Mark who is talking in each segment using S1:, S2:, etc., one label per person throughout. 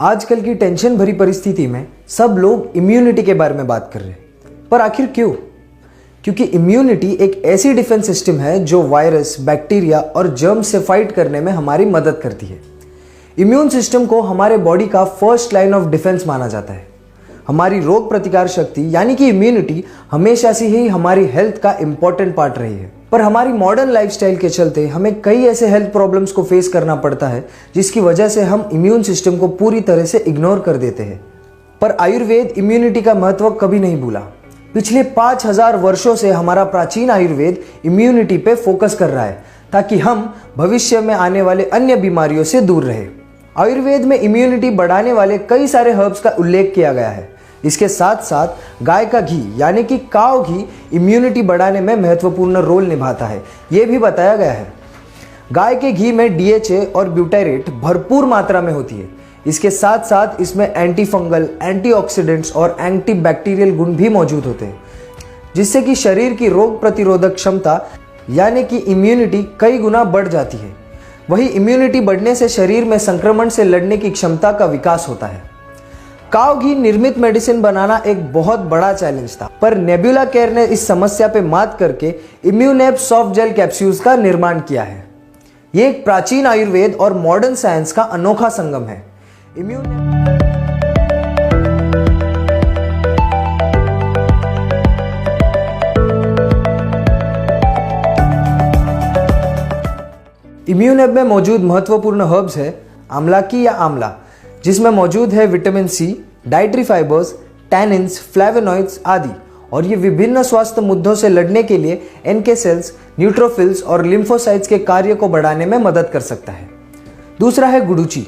S1: आजकल की टेंशन भरी परिस्थिति में सब लोग इम्यूनिटी के बारे में बात कर रहे हैं, पर आखिर क्यों? क्योंकि इम्यूनिटी एक ऐसी डिफेंस सिस्टम है जो वायरस, बैक्टीरिया और जर्म्स से फाइट करने में हमारी मदद करती है। इम्यून सिस्टम को हमारे बॉडी का फर्स्ट लाइन ऑफ डिफेंस माना जाता है। हमारी रोग प्रतिकार शक्ति यानी कि इम्यूनिटी हमेशा से ही हमारी हेल्थ का इंपॉर्टेंट पार्ट रही है, पर हमारी मॉडर्न लाइफस्टाइल के चलते हमें कई ऐसे हेल्थ प्रॉब्लम्स को फेस करना पड़ता है जिसकी वजह से हम इम्यून सिस्टम को पूरी तरह से इग्नोर कर देते हैं। पर आयुर्वेद इम्यूनिटी का महत्व कभी नहीं भूला। पिछले 5000 वर्षों से हमारा प्राचीन आयुर्वेद इम्यूनिटी पे फोकस कर रहा है ताकि हम भविष्य में आने वाले अन्य बीमारियों से दूर रहे। आयुर्वेद में इम्यूनिटी बढ़ाने वाले कई सारे हर्ब्स का उल्लेख किया गया है। इसके साथ साथ गाय का घी यानी कि काव घी इम्यूनिटी बढ़ाने में महत्वपूर्ण रोल निभाता है, ये भी बताया गया है। गाय के घी में DHA और ब्यूटाइरेट भरपूर मात्रा में होती है। इसके साथ साथ इसमें एंटी फंगल, एंटीऑक्सीडेंट्स और एंटीबैक्टीरियल गुण भी मौजूद होते हैं, जिससे कि शरीर की रोग प्रतिरोधक क्षमता यानी कि इम्यूनिटी कई गुना बढ़ जाती है। वही इम्यूनिटी बढ़ने से शरीर में संक्रमण से लड़ने की क्षमता का विकास होता है। काव घी निर्मित मेडिसिन बनाना एक बहुत बड़ा चैलेंज था, पर नेबुला केयर ने इस समस्या पे मात करके इम्यूनैब सॉफ्ट जेल कैप्सूल्स का निर्माण किया है। ये एक प्राचीन आयुर्वेद और मॉडर्न साइंस का अनोखा संगम है। इम्यूनैब में मौजूद महत्वपूर्ण हर्ब्स है आमलाकी या आंवला, जिसमें मौजूद है vitamin C, dietary fibres, tannins, flavonoids आदि, और ये विभिन्न स्वास्थ्य मुद्दों से लड़ने के लिए NK सेल्स, न्यूट्रोफिल्स और लिम्फोसाइट्स के कार्य को बढ़ाने में मदद कर सकता है। दूसरा है गुडुचि।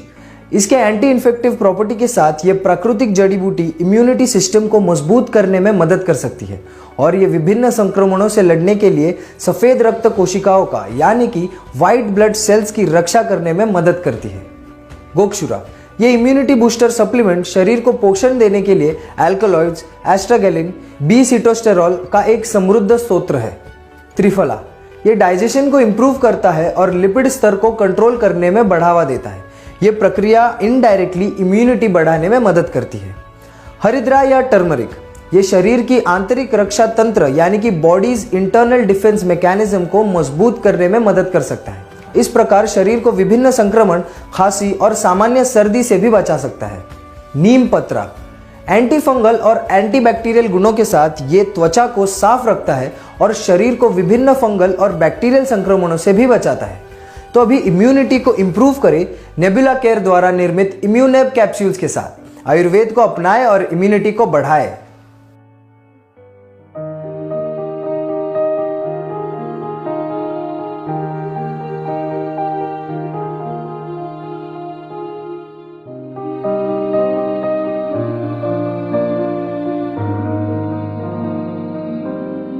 S1: इसके एंटी इन्फेक्टिव प्रॉपर्टी के साथ ये प्राकृतिक जड़ी बूटी इम्यूनिटी सिस्टम को मजबूत करने में मदद कर सकती है और ये विभिन्न संक्रमणों से लड़ने के लिए सफेद रक्त कोशिकाओं का यानी कि व्हाइट ब्लड सेल्स की रक्षा करने में मदद करती है। गोक्षुरा, ये इम्यूनिटी बूस्टर सप्लीमेंट शरीर को पोषण देने के लिए एल्कलॉइड्स, एस्ट्रागेलिन, B-सिटोस्टेरॉल का एक समृद्ध स्रोत है। त्रिफला, ये डाइजेशन को इंप्रूव करता है और लिपिड स्तर को कंट्रोल करने में बढ़ावा देता है। ये प्रक्रिया इनडायरेक्टली इम्यूनिटी बढ़ाने में मदद करती है। हरिद्रा या टर्मरिक, ये शरीर की आंतरिक रक्षा तंत्र यानी कि बॉडीज इंटरनल डिफेंस मैकेनिज्म को मजबूत करने में मदद कर सकता है। इस प्रकार शरीर को विभिन्न संक्रमण, खांसी और सामान्य सर्दी से भी बचा सकता है। नीम पत्रा, एंटी फंगल और एंटीबैक्टीरियल गुणों के साथ ये त्वचा को साफ रखता है और शरीर को विभिन्न फंगल और बैक्टीरियल संक्रमणों से भी बचाता है। तो अभी इम्यूनिटी को इंप्रूव करें नेबुला केयर द्वारा निर्मित इम्यूनैब कैप्सूल्स के साथ। आयुर्वेद को अपनाएं और इम्यूनिटी को बढ़ाएं।